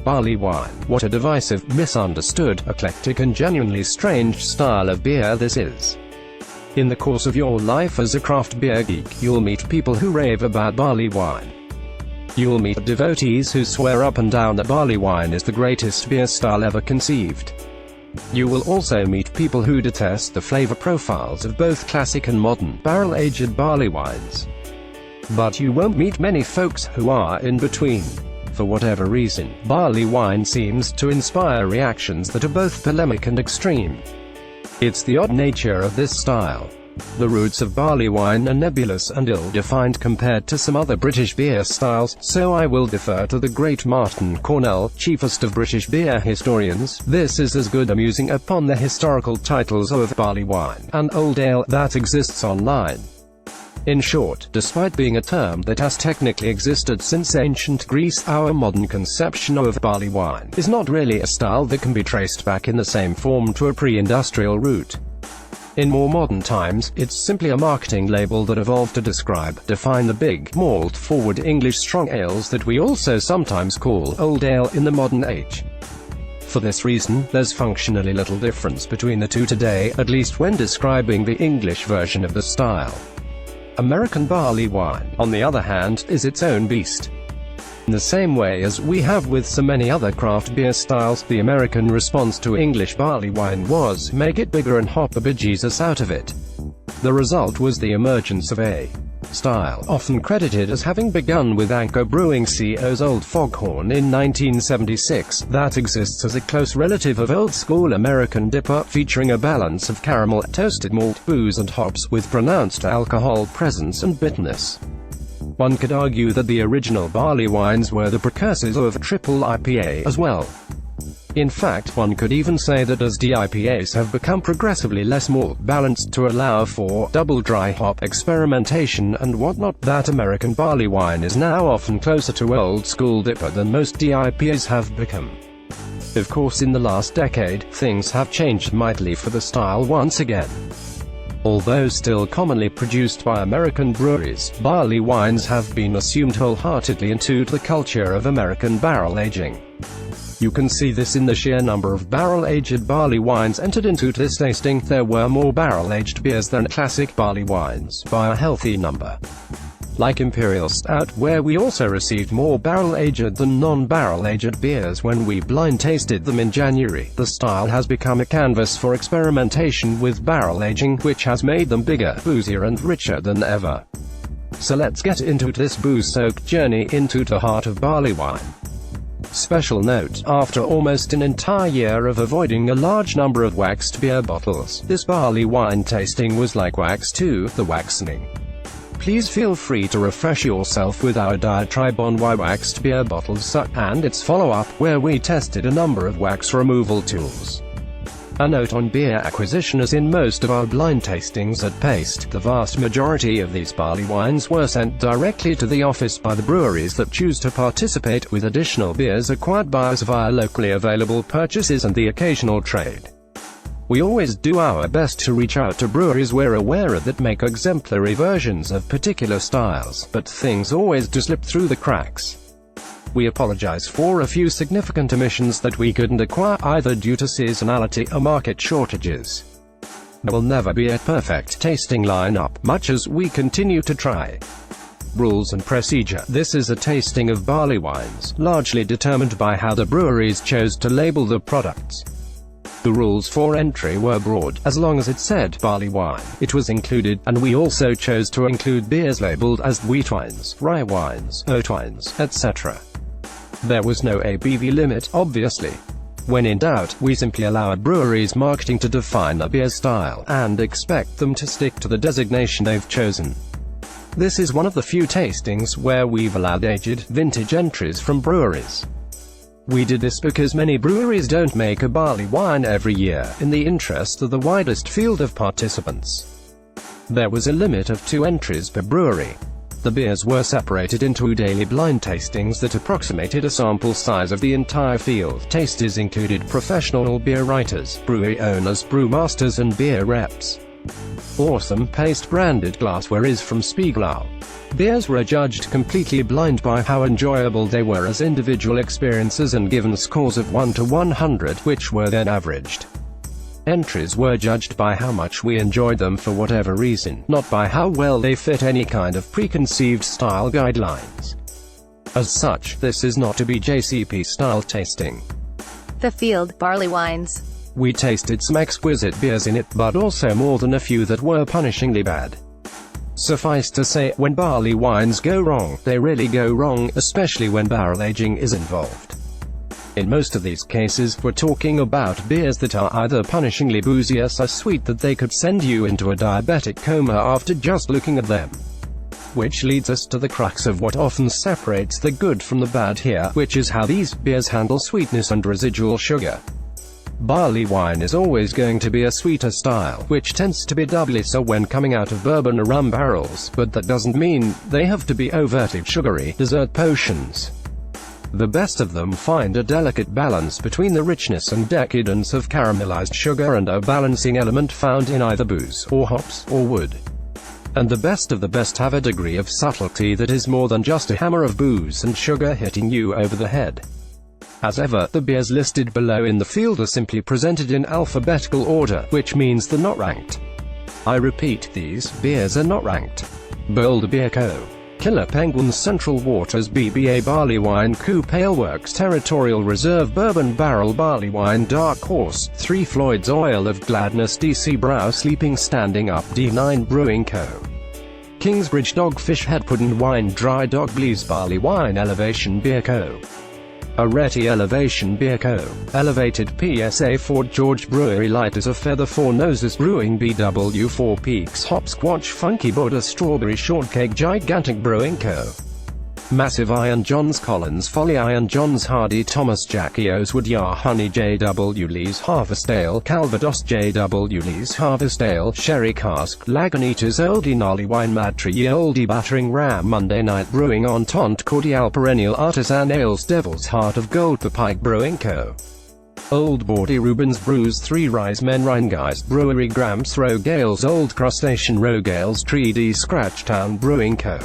Barley wine. What a divisive, misunderstood, eclectic and genuinely strange style of beer this is. In the course of your life as a craft beer geek, you'll meet people who rave about barley wine. You'll meet devotees who swear up and down that barley wine is the greatest beer style ever conceived. You will also meet people who detest the flavor profiles of both classic and modern, barrel-aged barley wines. But you won't meet many folks who are in between. For whatever reason, barley wine seems to inspire reactions that are both polemic and extreme. It's the odd nature of this style. The roots of barley wine are nebulous and ill-defined compared to some other British beer styles, so I will defer to the great Martin Cornell, chiefest of British beer historians. This is as good a musing upon the historical titles of barley wine and old ale that exists online. In short, despite being a term that has technically existed since ancient Greece, our modern conception of barley wine is not really a style that can be traced back in the same form to a pre-industrial root. In more modern times, it's simply a marketing label that evolved to define the big, malt-forward English strong ales that we also sometimes call old ale in the modern age. For this reason, there's functionally little difference between the two today, at least when describing the English version of the style. American barley wine, on the other hand, is its own beast. In the same way as we have with so many other craft beer styles, the American response to English barley wine was, make it bigger and hop the bejesus out of it. The result was the emergence of a style often credited as having begun with Anchor Brewing Co.'s Old Foghorn in 1976, that exists as a close relative of old-school American Dipper, featuring a balance of caramel, toasted malt, booze and hops, with pronounced alcohol presence and bitterness. One could argue that the original barley wines were the precursors of triple IPA as well. In fact, one could even say that as DIPAs have become progressively less malt balanced to allow for double dry hop experimentation and whatnot, that American barley wine is now often closer to old school Dipper than most DIPAs have become. Of course, in the last decade, things have changed mightily for the style once again. Although still commonly produced by American breweries, barley wines have been assumed wholeheartedly into the culture of American barrel aging. You can see this in the sheer number of barrel-aged barley wines entered into this tasting. There were more barrel-aged beers than classic barley wines, by a healthy number. Like Imperial Stout, where we also received more barrel-aged than non-barrel-aged beers when we blind tasted them in January, the style has become a canvas for experimentation with barrel aging, which has made them bigger, boozier and richer than ever. So let's get into this booze-soaked journey into the heart of barley wine. Special note, after almost an entire year of avoiding a large number of waxed beer bottles, this barley wine tasting was like wax 2, the waxening. Please feel free to refresh yourself with our diatribe on why waxed beer bottles suck, and its follow-up, where we tested a number of wax removal tools. A note on beer acquisition: as in most of our blind tastings at Paste, the vast majority of these barley wines were sent directly to the office by the breweries that choose to participate, with additional beers acquired by us via locally available purchases and the occasional trade. We always do our best to reach out to breweries we're aware of that make exemplary versions of particular styles, but things always do slip through the cracks. We apologize for a few significant omissions that we couldn't acquire, either due to seasonality or market shortages. There will never be a perfect tasting lineup, much as we continue to try. Rules and procedure: this is a tasting of barley wines, largely determined by how the breweries chose to label the products. The rules for entry were broad. As long as it said barley wine, it was included, and we also chose to include beers labeled as wheat wines, rye wines, oat wines, etc. There was no ABV limit, obviously. When in doubt, we simply allow a brewery's marketing to define a beer style, and expect them to stick to the designation they've chosen. This is one of the few tastings where we've allowed aged, vintage entries from breweries. We did this because many breweries don't make a barley wine every year, in the interest of the widest field of participants. There was a limit of 2 entries per brewery. The beers were separated into daily blind tastings that approximated a sample size of the entire field. Tasters included professional beer writers, brewery owners, brewmasters and beer reps. Awesome Paste branded glassware is from Spiegelau. Beers were judged completely blind by how enjoyable they were as individual experiences and given scores of 1 to 100, which were then averaged. Entries were judged by how much we enjoyed them for whatever reason, not by how well they fit any kind of preconceived style guidelines. As such, this is not to be JCP style tasting. The Field, Barleywines. We tasted some exquisite beers in it, but also more than a few that were punishingly bad. Suffice to say, when barley wines go wrong, they really go wrong, especially when barrel aging is involved. In most of these cases, we're talking about beers that are either punishingly boozy or so sweet that they could send you into a diabetic coma after just looking at them. Which leads us to the crux of what often separates the good from the bad here, which is how these beers handle sweetness and residual sugar. Barley wine is always going to be a sweeter style, which tends to be doubly so when coming out of bourbon or rum barrels, but that doesn't mean they have to be overtly sugary dessert potions. The best of them find a delicate balance between the richness and decadence of caramelized sugar and a balancing element found in either booze, or hops, or wood. And the best of the best have a degree of subtlety that is more than just a hammer of booze and sugar hitting you over the head. As ever, the beers listed below in the field are simply presented in alphabetical order, which means they're not ranked. I repeat, these beers are not ranked. Boulder Beer Co. Killer Penguins Central Waters BBA Barley Wine Coupe Aleworks Territorial Reserve Bourbon Barrel Barley Wine Dark Horse 3 Floyd's Oil of Gladness DC Brow Sleeping Standing Up D9 Brewing Co. Kingsbridge Dogfish Head Pudding Wine Dry Dog Blees Barley Wine Elevation Beer Co. Areti Elevation Beer Co. Elevated PSA Fort George Brewery Light as a Feather 4 Noses Brewing BW 4 Peaks Hopsquatch Funky Buddha Strawberry Shortcake Gigantic Brewing Co. Massive Iron Johns Collins Folly Iron Johns Hardy Thomas Jackie Osewood Yar Honey JW Lee's Harvest Ale Calvados JW Lee's Harvest Ale Sherry Cask Lagunitas Oldie Gnarly Wine Madtree Oldie Battering Ram Monday Night Brewing Entente Cordial Perennial Artisan Ales Devil's Heart of Gold The Pike Brewing Co. Old Bordy Rubens Brews 3 Rise Men Rheingeist Brewery Gramps Rogue Ales Old Crustacean Rogue Ales Tree D Scratchtown Brewing Co.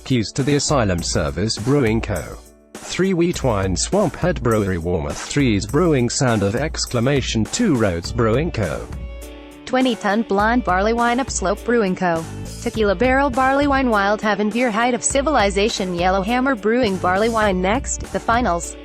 Keys to the Asylum Service Brewing Co. 3 Wheat Wine Swamp Head Brewery Warmouth 3's Brewing Sound of Exclamation 2 Roads Brewing Co. 20-ton blonde barley wine Upslope Brewing Co. Tequila Barrel Barley Wine Wild Heaven Beer Height of Civilization Yellowhammer Brewing Barley Wine Next, the finals.